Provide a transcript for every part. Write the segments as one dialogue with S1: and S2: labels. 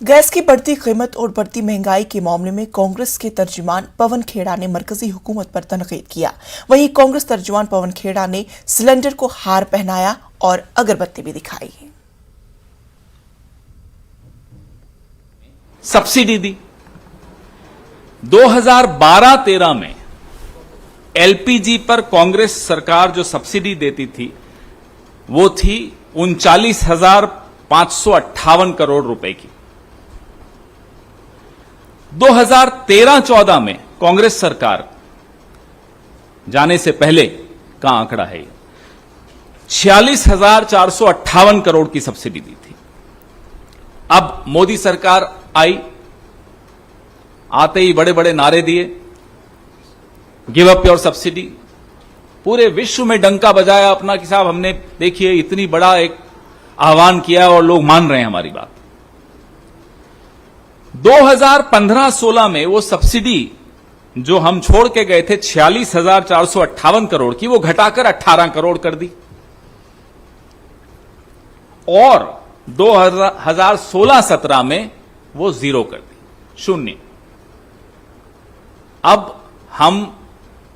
S1: Gas की बढ़ती कीमत और बढ़ती महंगाई के मामले में कांग्रेस के तर्जुमान पवन खेड़ा ने मरकजी हुकूमत पर तनकीद किया। वहीं कांग्रेस तर्जुमान पवन खेड़ा ने सिलेंडर को हार पहनाया और अगरबत्ती भी दिखाई।
S2: सब्सिडी दी 2012-13 में एलपीजी पर कांग्रेस सरकार जो सब्सिडी देती थी वो थी 39,558 करोड़ रुपए की। 2013-14 में कांग्रेस सरकार जाने से पहले का आंकड़ा है 46,458 करोड़ की सब्सिडी दी थी। अब मोदी सरकार आई, आते ही बड़े बड़े नारे दिए, गिव अप योर सब्सिडी, पूरे विश्व में डंका बजाया अपना कि साहब हमने देखिए इतनी बड़ा एक आह्वान किया और लोग मान रहे हैं हमारी बात। 2015-16 में वो सब्सिडी जो हम छोड़ के गए थे 46,458 करोड़ की, वो घटाकर 18 करोड़ कर दी और 2016-17 में वो जीरो कर दी, 0। अब हम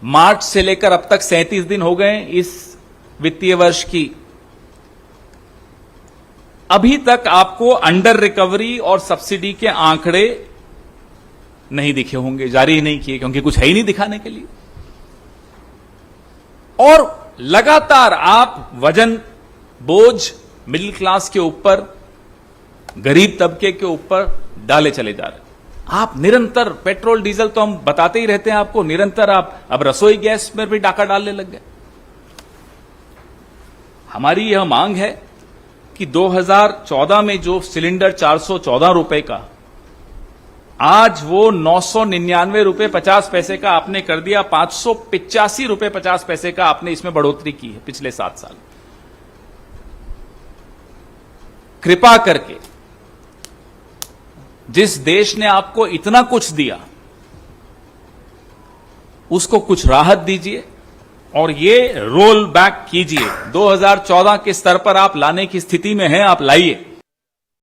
S2: मार्च से लेकर अब तक 37 दिन हो गए इस वित्तीय वर्ष की। अभी तक आपको अंडर रिकवरी और सब्सिडी के आंकड़े नहीं दिखे होंगे, जारी नहीं किए, क्योंकि कुछ है ही नहीं दिखाने के लिए। और लगातार आप वजन बोझ मिडिल क्लास के ऊपर, गरीब तबके के ऊपर डाले चले जा रहे हैं। आप निरंतर पेट्रोल डीजल तो हम बताते ही रहते हैं आपको, निरंतर आप अब रसोई गैस में भी डाका डालने लग गए। हमारी यह मांग है कि 2014 में जो सिलेंडर 414 रुपए का, आज वो 999 रुपए 50 पैसे का आपने कर दिया, 585 रुपए 50 पैसे का आपने इसमें बढ़ोतरी की है पिछले 7 साल। कृपा करके जिस देश ने आपको इतना कुछ दिया उसको कुछ राहत दीजिए और ये रोल बैक कीजिए। 2014 के स्तर पर आप लाने की स्थिति में हैं, आप लाइए।